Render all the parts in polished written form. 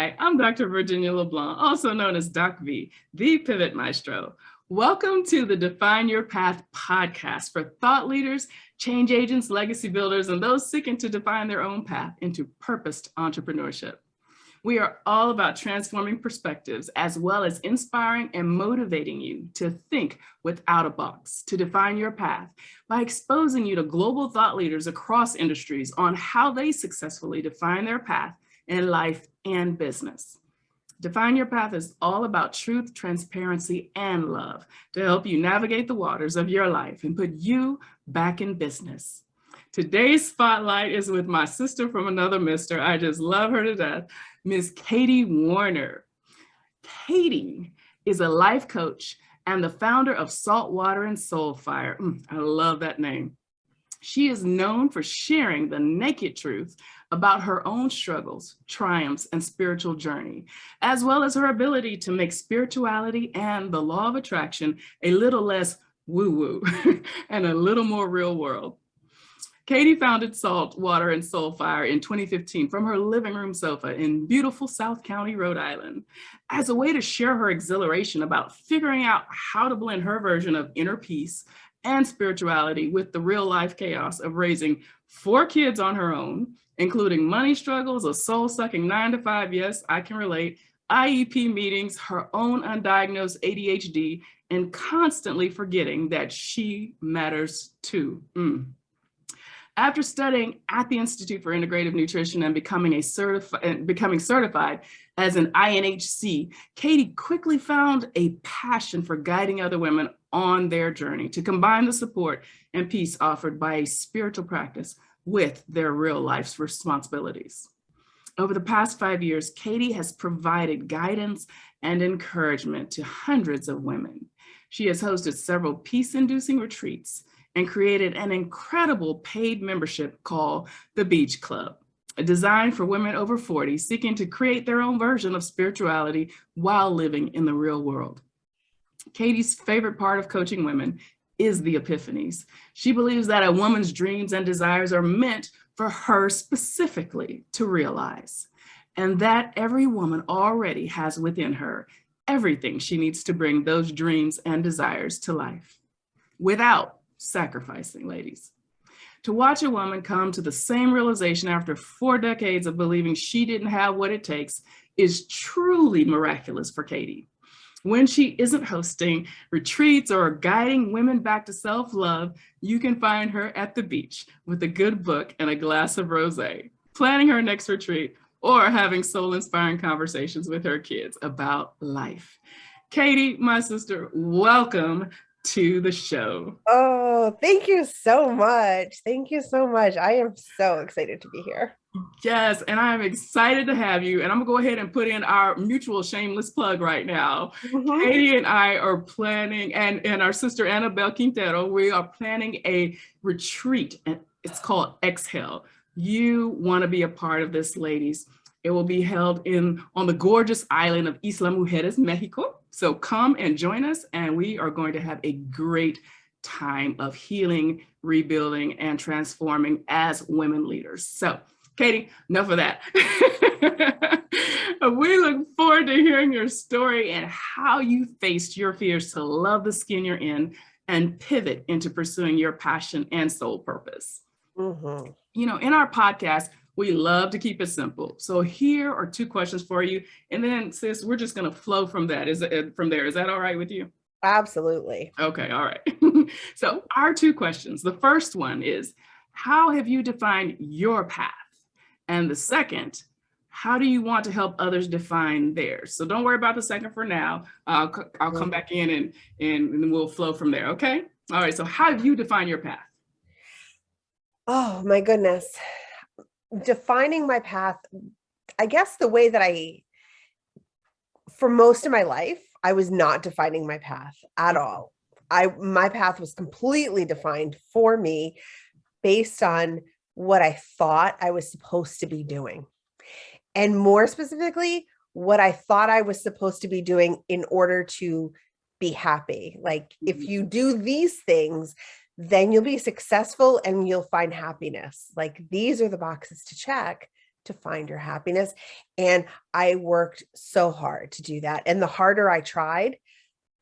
Hi, I'm Dr. Virginia LeBlanc, also known as Doc V, the Pivot Maestro. Welcome to the Define Your Path podcast for thought leaders, change agents, legacy builders, and those seeking to define their own path into purposed entrepreneurship. We are all about transforming perspectives as well as inspiring and motivating you to think without a box, to define your path by exposing you to global thought leaders across industries on how they successfully define their path in life and business. Define Your Path is all about truth, transparency, and love to help you navigate the waters of your life and put you back in business. Today's spotlight is with my sister from another mister. I just love her to death, Miss Katie Warner. Katie is a life coach and the founder of Saltwater and Soulfire. I love that name. She is known for sharing the naked truth about her own struggles, triumphs, and spiritual journey, as well as her ability to make spirituality and the law of attraction a little less woo-woo and a little more real world. Katie founded Saltwater and Soulfire in 2015 from her living room sofa in beautiful South County, Rhode Island, as a way to share her exhilaration about figuring out how to blend her version of inner peace and spirituality with the real life chaos of raising 4 kids on her own, including money struggles, a soul-sucking 9-to-5, yes, I can relate, IEP meetings, her own undiagnosed ADHD, and constantly forgetting that she matters too. After studying at the Institute for Integrative Nutrition and becoming certified as an INHC, Katie quickly found a passion for guiding other women on their journey to combine the support and peace offered by a spiritual practice with their real life's responsibilities. Over the past 5 years, Katie has provided guidance and encouragement to hundreds of women. She has hosted several peace-inducing retreats and created an incredible paid membership called the Beach Club, designed for women over 40 seeking to create their own version of spirituality while living in the real world. Katie's favorite part of coaching women is the epiphanies. She believes that a woman's dreams and desires are meant for her specifically to realize, and that every woman already has within her everything she needs to bring those dreams and desires to life without sacrificing, ladies. To watch a woman come to the same realization after 4 decades of believing she didn't have what it takes is truly miraculous for Katie. When she isn't hosting retreats or guiding women back to self-love, you can find her at the beach with a good book and a glass of rosé, planning her next retreat, or having soul-inspiring conversations with her kids about life. Katie, my sister, welcome to the show. Oh, thank you so much. Thank you so much. I am so excited to be here. Yes, and I'm excited to have you. And I'm gonna go ahead and put in our mutual shameless plug right now. Katie and I are planning, and our sister Annabelle Quintero, we are planning a retreat, and it's called Exhale. You wanna be a part of this, ladies. It will be held on the gorgeous island of Isla Mujeres, Mexico. So come and join us, and we are going to have a great time of healing, rebuilding, and transforming as women leaders. So, Katie, enough of that. We look forward to hearing your story and how you faced your fears to love the skin you're in and pivot into pursuing your passion and soul purpose. You know, in our podcast, we love to keep it simple. So here are 2 questions for you. And then, sis, we're just going to flow from that. Is that all right with you? Absolutely. Okay, all right. So our 2 questions. The first one is, how have you defined your path? And the second, how do you want to help others define theirs? So don't worry about the second for now. I'll come back in and then we'll flow from there, okay? All right, so how have you defined your path? Oh, my goodness. Defining my path, I guess the way that for most of my life, I was not defining my path at all. My path was completely defined for me based on what I thought I was supposed to be doing. And more specifically, what I thought I was supposed to be doing in order to be happy. Like, if you do these things, then you'll be successful and you'll find happiness. Like, these are the boxes to check to find your happiness. And I worked so hard to do that. And the harder I tried,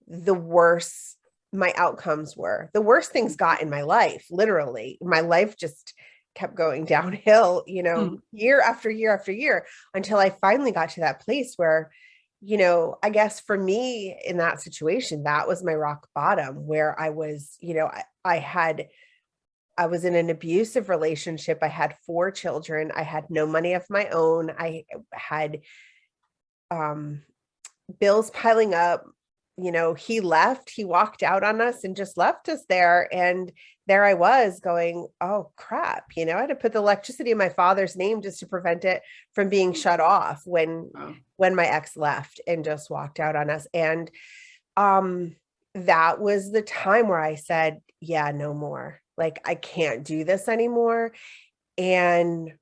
the worse my outcomes were. The worse things got in my life. Literally, my life just kept going downhill, year after year after year, until I finally got to that place where, I guess for me in that situation, that was my rock bottom, where I was, I was in an abusive relationship. I had 4 children. I had no money of my own. I had bills piling up. He left, he walked out on us and just left us there. And there I was going, oh crap. I had to put the electricity in my father's name just to prevent it from being shut off when my ex left and just walked out on us. And that was the time where I said, yeah, no more. Like, I can't do this anymore. And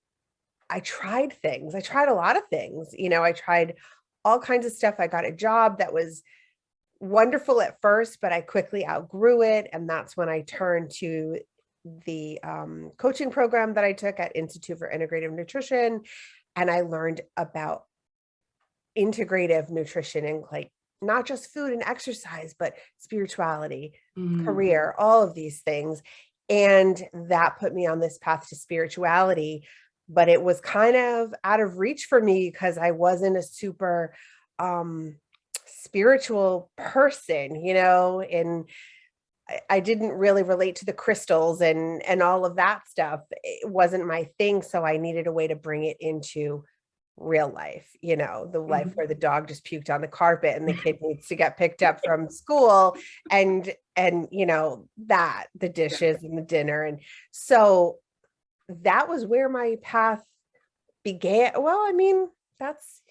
I tried things. I tried a lot of things. I tried all kinds of stuff. I got a job that was wonderful at first, but I quickly outgrew it. And that's when I turned to the coaching program that I took at Institute for Integrative Nutrition. And I learned about integrative nutrition and like not just food and exercise, but spirituality, career, all of these things. And that put me on this path to spirituality, but it was kind of out of reach for me because I wasn't a super spiritual person, and I didn't really relate to the crystals and all of that stuff. It wasn't my thing. So I needed a way to bring it into real life, the life where the dog just puked on the carpet and the kid needs to get picked up from school and that the dishes and the dinner. And so that was where my path began. Well, I mean, it's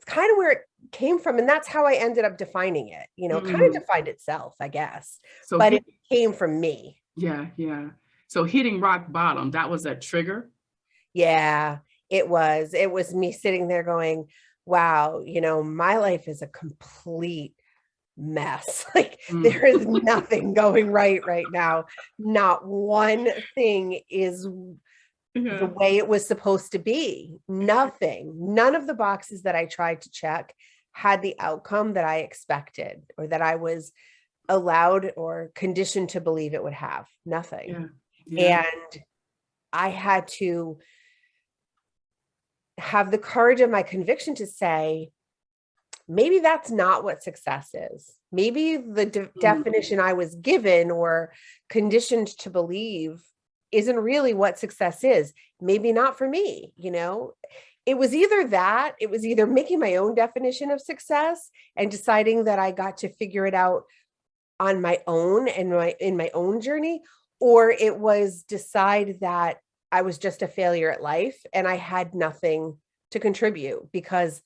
kind of where it came from. And that's how I ended up defining it, kind of defined itself, I guess, so but it came from me. Yeah. Yeah. So hitting rock bottom, that was that trigger. Yeah. It was me sitting there going, wow, my life is a complete mess. Like there is nothing going right now. Not one thing is the way it was supposed to be. Nothing. None of the boxes that I tried to check had the outcome that I expected or that I was allowed or conditioned to believe it would have. Nothing. Yeah. And I had to have the courage of my conviction to say, maybe that's not what success is. Maybe the definition I was given or conditioned to believe isn't really what success is. Maybe not for me, It was either that, it was either making my own definition of success and deciding that I got to figure it out on my own and in my own journey, or it was decide that I was just a failure at life and I had nothing to contribute because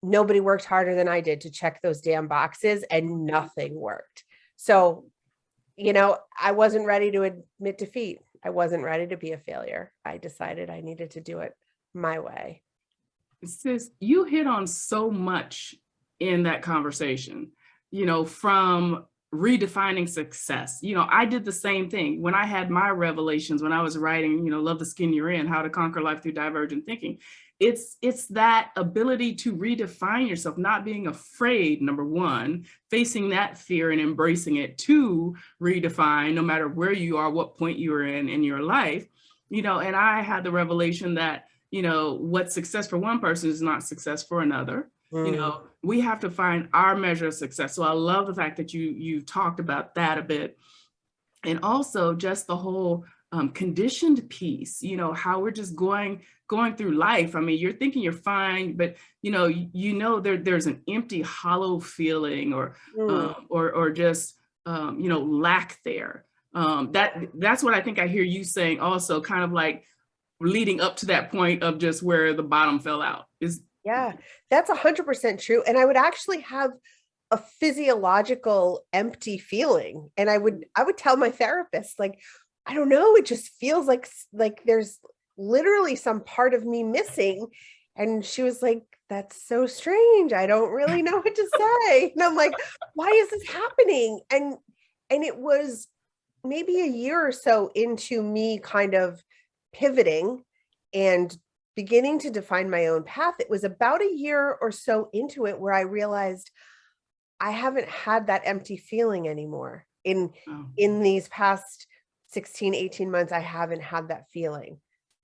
nobody worked harder than I did to check those damn boxes and nothing worked. So, I wasn't ready to admit defeat. I wasn't ready to be a failure. I decided I needed to do it my way. Sis, you hit on so much in that conversation, from redefining success. I did the same thing when I had my revelations, when I was writing, Love the Skin You're In, How to Conquer Life Through Divergent Thinking. It's that ability to redefine yourself, not being afraid, number one, facing that fear and embracing it, to redefine no matter where you are, what point you are in your life, and I had the revelation that, what's success for one person is not success for another. We have to find our measure of success. So I love the fact that you talked about that a bit. And also just the whole conditioned piece, how we're just going through life. I mean, you're thinking you're fine, but there's an empty, hollow feeling or just lack there. That's what I think I hear you saying also, kind of like leading up to that point of just where the bottom fell out is. Yeah, that's 100% true. And I would actually have a physiological empty feeling. And I would tell my therapist, like, I don't know, it just feels like there's literally some part of me missing. And she was like, that's so strange. I don't really know what to say. And I'm like, why is this happening? And it was maybe a year or so into me kind of pivoting and beginning to define my own path, it was about a year or so into it where I realized I haven't had that empty feeling anymore. Oh, In these past 16, 18 months, I haven't had that feeling.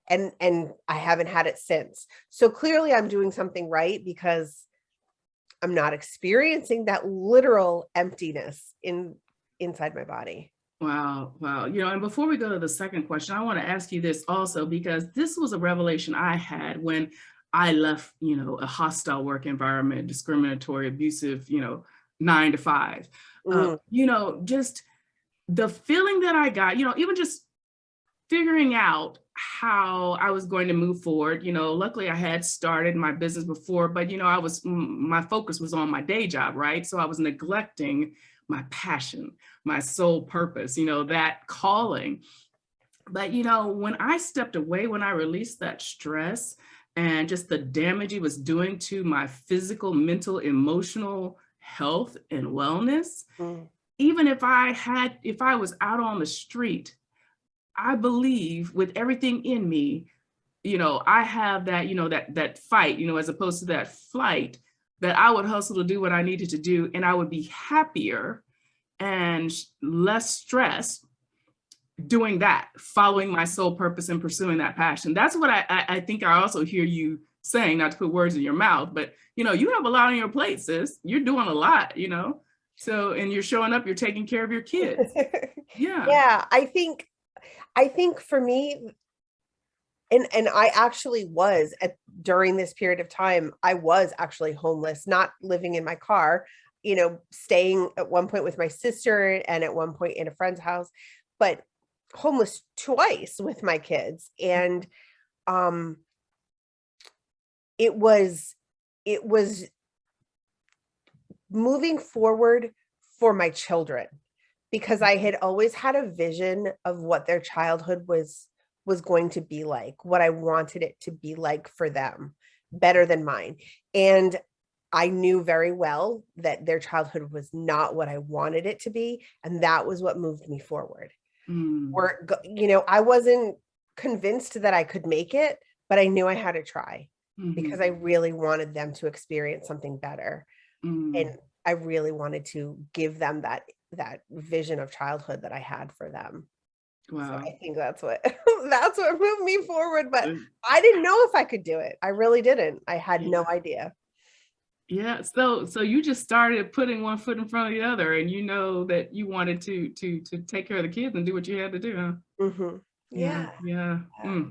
And I haven't had it since. So clearly I'm doing something right because I'm not experiencing that literal emptiness inside my body. wow. Wow. And before we go to the second question, I want to ask you this also, because this was a revelation I had when I left, a hostile work environment, discriminatory, abusive, 9 to 5. Mm, Just the feeling that I got, even just figuring out how I was going to move forward. Luckily I had started my business before, but my focus was on my day job, right? So I was neglecting my passion, my sole purpose, that calling. But when I stepped away, when I released that stress and just the damage it was doing to my physical, mental, emotional health and wellness, mm, even if I was out on the street, I believe with everything in me, I have that, that fight, as opposed to that flight, that I would hustle to do what I needed to do. And I would be happier and less stressed doing that, following my sole purpose and pursuing that passion. That's what I think I also hear you saying, not to put words in your mouth, but, you have a lot on your plate, sis. You're doing a lot, so, and you're showing up, you're taking care of your kids. Yeah. yeah, I think for me, and I actually was during this period of time, I was actually homeless, not living in my car, staying at one point with my sister and at one point in a friend's house, but homeless twice with my kids. And um it was moving forward for my children, because I had always had a vision of what their childhood was going to be like, what I wanted it to be like for them, better than mine. And I knew very well that their childhood was not what I wanted it to be, and that was what moved me forward. Mm, I wasn't convinced that I could make it, but I knew I had to try because mhm, I really wanted them to experience something better. And mm. I really wanted to give them that vision of childhood that I had for them. So I Wow. think that's what that's what moved me forward, but I didn't know if I could do it. I really didn't. I had no Yeah. idea. Yeah. So you just started putting one foot in front of the other, and that you wanted to take care of the kids and do what you had to do, huh? Mhm. Yeah, Yeah. yeah. Yeah.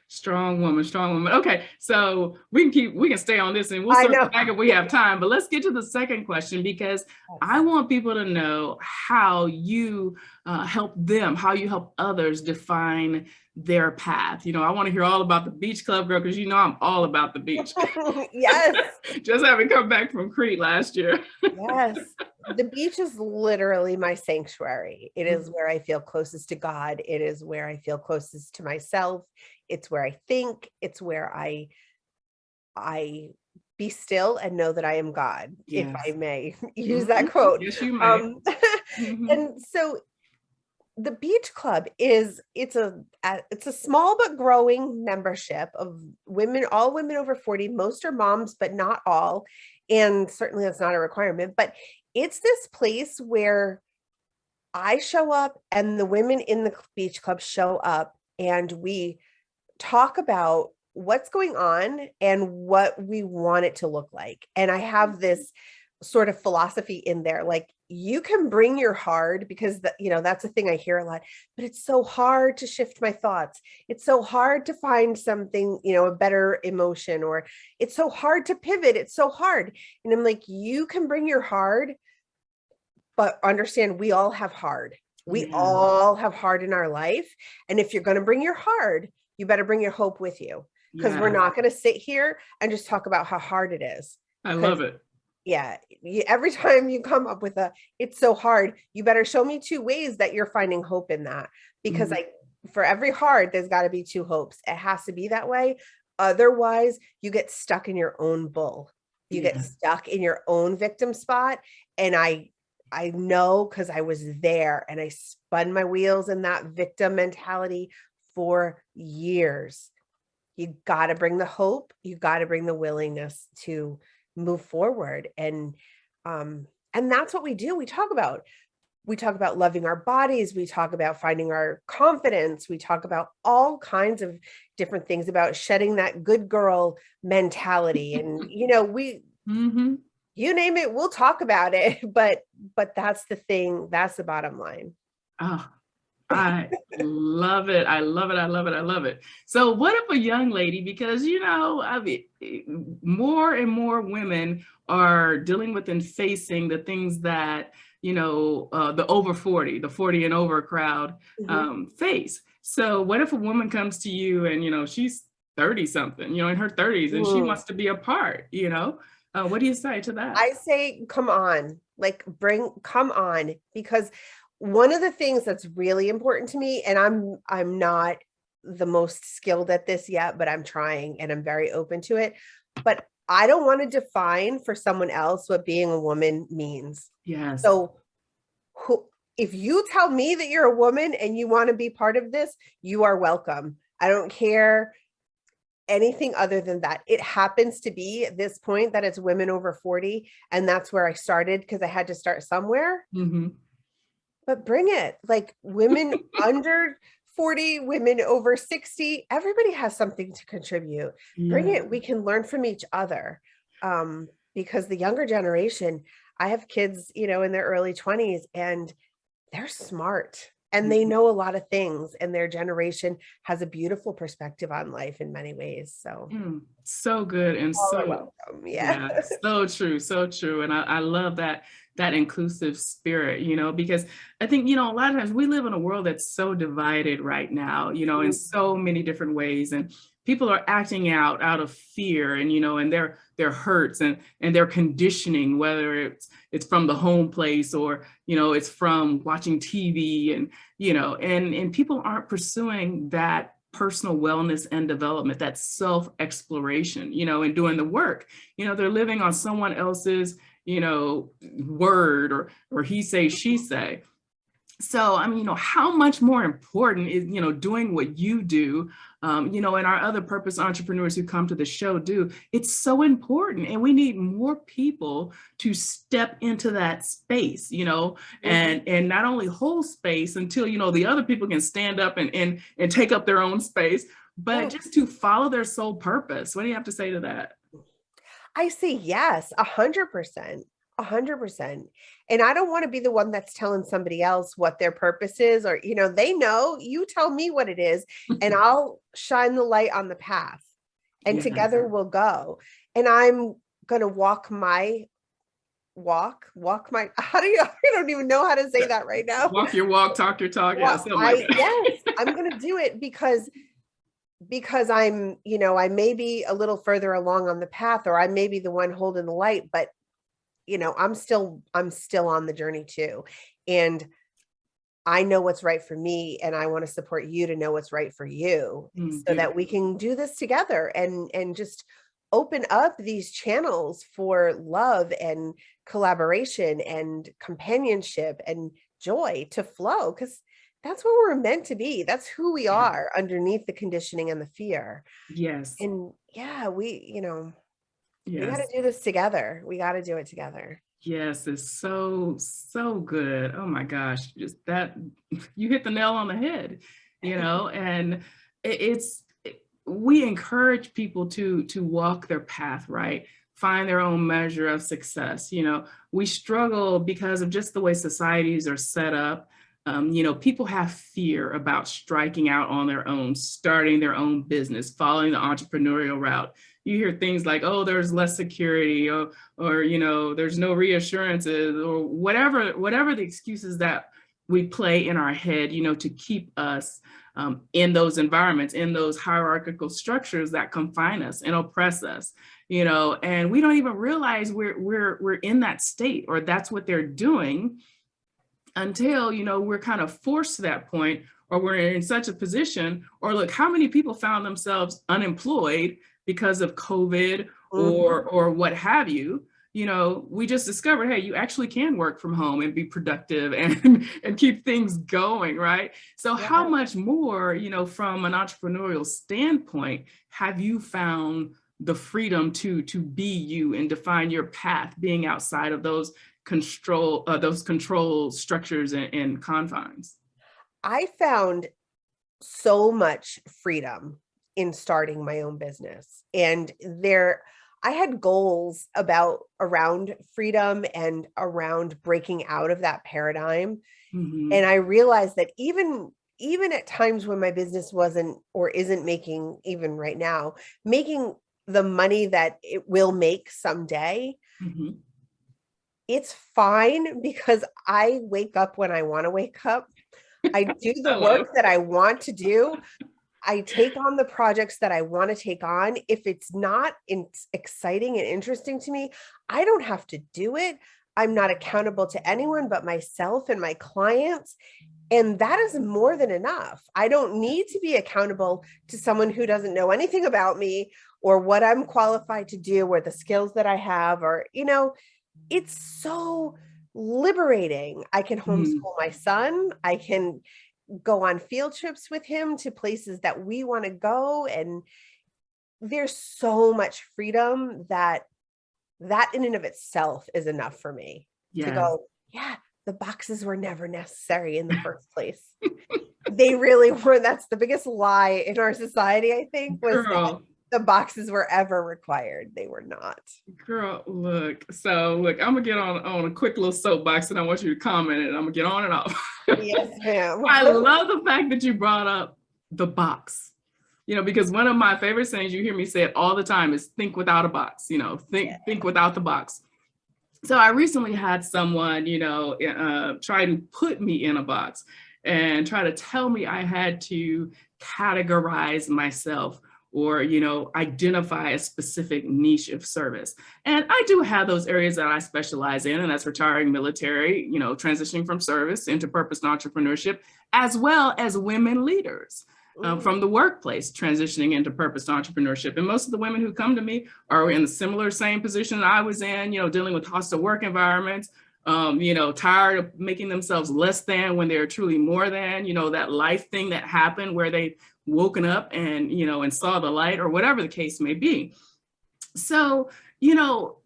Strong woman, strong woman. Okay, so we can stay on this and we'll I circle know. back if we have time, but let's get to the second question, because I Yes. want people to know how you help them, how you help others define their path. I want to hear all about the beach club, girl, because I'm all about the beach. Yes. Just having come back from Crete last year. Yes. The beach is literally my sanctuary. It is where I feel closest to God. It is where I feel closest to myself. It's where I think. It's where I be still and know that I am God, if I Yes. may use that Mhm. quote. Yes, you may. Um, Mhm. and so the beach club it's a small but growing membership of women, all women over 40. Most are moms, but not all. And certainly that's not a requirement, but it's this place where I show up and the women in the beach club show up, and we talk about what's going on and what we want it to look like. And I have this sort of philosophy in there, like, you can bring your hard, because that's a thing I hear a lot, but it's so hard to shift my thoughts. It's so hard to find something, a better emotion, or it's so hard to pivot. It's so hard. And I'm like, you can bring your hard, but understand we all have hard. We Yeah. all have hard in our life. And if you're going to bring your hard, you better bring your hope with you, because we're Yeah. not going to sit here and just talk about how hard it is. I Because love it. yeah, every time you come up with it's so hard, you better show me two ways that you're finding hope in that. Because Mhm. for every hard, there's got to be two hopes. It has to be that way. Otherwise, you get stuck in your own bull. You get Yeah. stuck in your own victim spot. And I know, because I was there and I spun my wheels in that victim mentality for years. You got to bring the hope, you got to bring the willingness to move forward. And that's what we do. We talk about loving our bodies. We talk about finding our confidence. We talk about all kinds of different things, about shedding that good girl mentality. And, Mm-hmm. you name it, we'll talk about it. But that's the thing. That's the bottom line. Oh, I love it. I love it. I love it. I love it. So what if a young lady, because, I mean, more and more women are dealing with and facing the things that, the over 40, the 40 and over crowd face. So what if a woman comes to you and, she's 30 something, in her 30s, and she wants to be a part, what do you say to that? I say, come on, come on, because one of the things that's really important to me, and I'm not the most skilled at this yet, but I'm trying and I'm very open to it. But I don't want to define for someone else what being a woman means. Yes. So if you tell me that you're a woman and you want to be part of this, you are welcome. I don't care anything other than that. It happens to be at this point that it's women over 40. And that's where I started, because I had to start somewhere. Mm-hmm. But bring it, like women under 40, women over 60, everybody has something to contribute. Bring it. We can learn from each other. Because the younger generation, I have kids, in their early 20s, and they're smart and they know a lot of things, and their generation has a beautiful perspective on life in many ways. So so good. And so welcome. Yeah, so true. So true. And I love that inclusive spirit, because I think, a lot of times we live in a world that's so divided right now, in so many different ways. And people are acting out of fear and, and their hurts and their conditioning, whether it's from the home place or, it's from watching TV and, and people aren't pursuing that personal wellness and development, that self-exploration, and doing the work. They're living on someone else's, word or he say, she say. So, I mean, how much more important is, doing what you do, and our other purpose entrepreneurs who come to the show do. It's so important. And we need more people to step into that space, and not only hold space until, the other people can stand up and take up their own space, but just to follow their sole purpose. What do you have to say to that? I say yes, 100%. 100%. And I don't want to be the one that's telling somebody else what their purpose is, or, they know. You tell me what it is and I'll shine the light on the path, and together we'll go. And I'm going to walk my, I don't even know how to say that right now. Walk your walk, talk your talk. Yes, I'm going to do it because I'm, I may be a little further along on the path, or I may be the one holding the light, but I'm still on the journey too. And I know what's right for me, and I want to support you to know what's right for you, so that we can do this together and just open up these channels for love and collaboration and companionship and joy to flow, because that's what we're meant to be. That's who we are underneath the conditioning and the fear. Yes. And we got to do this together. We got to do it together. Yes, it's so good. Oh my gosh, just that, you hit the nail on the head, and we encourage people to walk their path, right? Find their own measure of success. We struggle because of just the way societies are set up. People have fear about striking out on their own, starting their own business, following the entrepreneurial route. You hear things like, oh, there's less security, or there's no reassurances, or whatever the excuses that we play in our head, to keep us in those environments, in those hierarchical structures that confine us and oppress us, and we don't even realize we're in that state, or that's what they're doing, until, we're kind of forced to that point, or we're in such a position. Or look, how many people found themselves unemployed because of COVID or what have you, we just discovered, hey, you actually can work from home and be productive and keep things going, right? So Yeah. how much more, from an entrepreneurial standpoint, have you found the freedom to be you and define your path, being outside of those control structures and confines? I found so much freedom in starting my own business. And I had goals around freedom and around breaking out of that paradigm. Mm-hmm. And I realized that even at times when my business wasn't or isn't making, even right now, making the money that it will make someday, Mm-hmm. it's fine because I wake up when I want to wake up. I do the work that I want to do. I take on the projects that I want to take on. If it's not exciting and interesting to me, I don't have to do it. I'm not accountable to anyone but myself and my clients. And that is more than enough. I don't need to be accountable to someone who doesn't know anything about me or what I'm qualified to do or the skills that I have, or, it's so liberating. I can homeschool my son. I can go on field trips with him to places that we want to go. And there's so much freedom that in and of itself is enough for me to go, yeah, the boxes were never necessary in the first place. They really were. That's the biggest lie in our society, I think, was that the boxes were ever required. They were not. Girl, look, I'm gonna get on a quick little soapbox and I want you to comment it. I'm gonna get on and off. Yes, ma'am. I love the fact that you brought up the box, because one of my favorite sayings, you hear me say it all the time, is think without a box, think without the box. So I recently had someone, try to put me in a box and try to tell me I had to categorize myself or, identify a specific niche of service. And I do have those areas that I specialize in, and that's retiring military, transitioning from service into purpose and entrepreneurship, as well as women leaders. From the workplace, transitioning into purpose entrepreneurship. And most of the women who come to me are in a similar same position that I was in, dealing with hostile work environments, tired of making themselves less than when they're truly more than, that life thing that happened where they woken up and, and saw the light or whatever the case may be. So,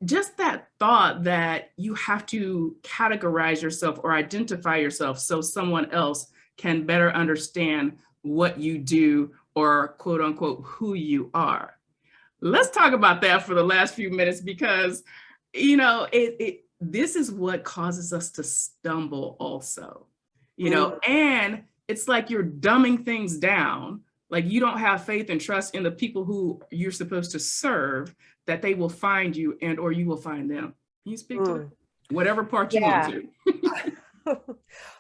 just that thought that you have to categorize yourself or identify yourself so someone else can better understand what you do or quote unquote who you are. Let's talk about that for the last few minutes because this is what causes us to stumble also, and it's like you're dumbing things down, like you don't have faith and trust in the people who you're supposed to serve, that they will find you and or you will find them. Can you speak to that? Whatever part you want to.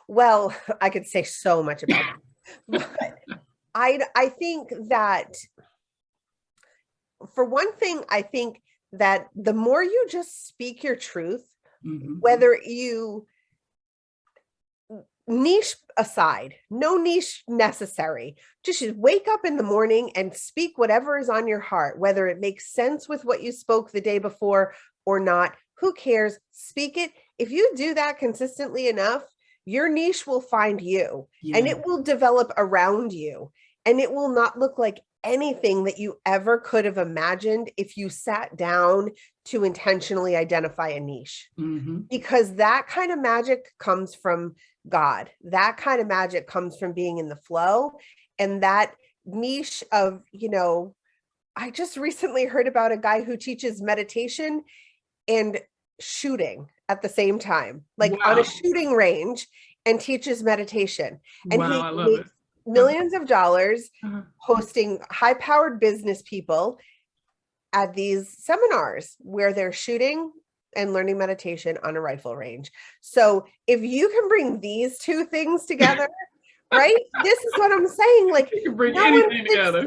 Well, I could say so much about that. But I think that, for one thing, I think that the more you just speak your truth, whether you niche aside, no niche necessary, just wake up in the morning and speak whatever is on your heart, whether it makes sense with what you spoke the day before or not, who cares? Speak it. If you do that consistently enough, your niche will find you and it will develop around you, and it will not look like anything that you ever could have imagined if you sat down to intentionally identify a niche, because that kind of magic comes from God. That kind of magic comes from being in the flow. And that niche of, I just recently heard about a guy who teaches meditation and shooting at the same time, like on a shooting range, and teaches meditation. And he I love it. Millions of dollars hosting high-powered business people at these seminars where they're shooting and learning meditation on a rifle range. So if you can bring these two things together, right? This is what I'm saying. Like, you can bring anything together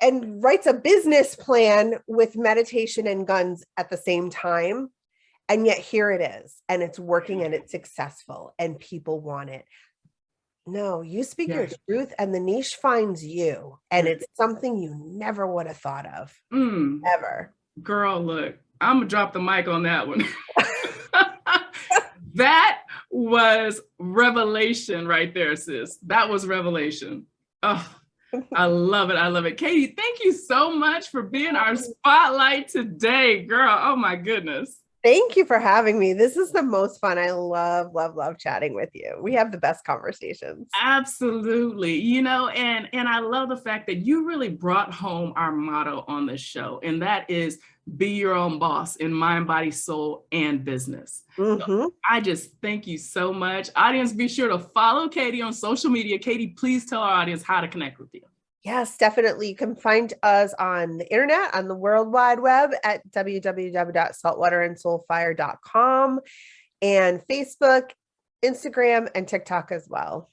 and writes a business plan with meditation and guns at the same time. And yet here it is, and it's working and it's successful and people want it. No, you speak your truth and the niche finds you, and it's something you never would have thought of. Ever. Girl, look, I'm gonna drop the mic on that one. That was revelation right there, sis. That was revelation. Oh, I love it. I love it. Katie, thank you so much for being our spotlight today, girl. Oh my goodness. Thank you for having me. This is the most fun. I love, love, love chatting with you. We have the best conversations. Absolutely. You know, and I love the fact that you really brought home our motto on this show, and that is be your own boss in mind, body, soul, and business. So I just thank you so much. Audience, be sure to follow Katie on social media. Katie, please tell our audience how to connect with you. Yes, definitely. You can find us on the internet, on the World Wide Web at www.saltwaterandsoulfire.com, and Facebook, Instagram, and TikTok as well.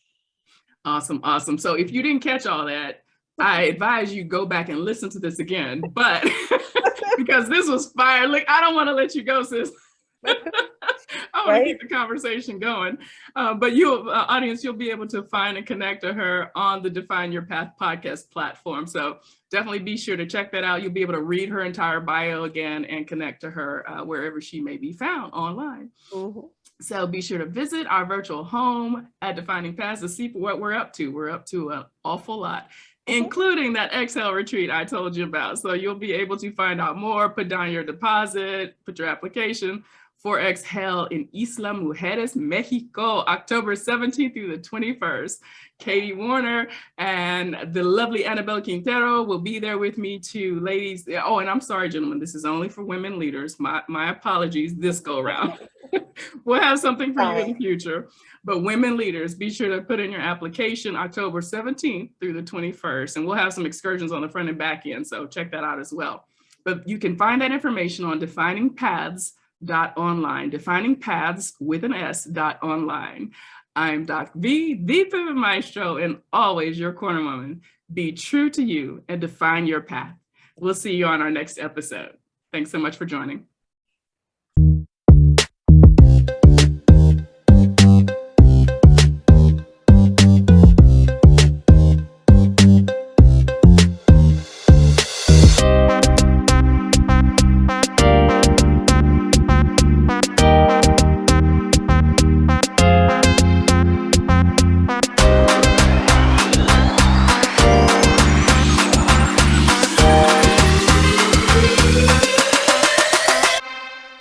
Awesome. Awesome. So if you didn't catch all that, I advise you go back and listen to this again, but because this was fire. Like, I don't want to let you go, sis. I want to keep the conversation going. But you, audience, you'll be able to find and connect to her on the Define Your Path podcast platform. So definitely be sure to check that out. You'll be able to read her entire bio again and connect to her wherever she may be found online. So be sure to visit our virtual home at Defining Paths to see what we're up to. We're up to an awful lot, including that Exhale retreat I told you about. So you'll be able to find out more, put down your deposit, put your application for Exhale in Isla Mujeres, Mexico, October 17th through the 21st. Katie Warner and the lovely Annabelle Quintero will be there with me too, ladies. Oh, and I'm sorry, gentlemen, this is only for women leaders. My apologies this go around. We'll have something for you in the future. But women leaders, be sure to put in your application October 17th through the 21st. And we'll have some excursions on the front and back end. So check that out as well. But you can find that information on definingpaths.online, defining paths with an S.online. I'm Doc V, the Pivot Maestro, and always your corner woman. Be true to you and define your path. We'll see you on our next episode. Thanks so much for joining.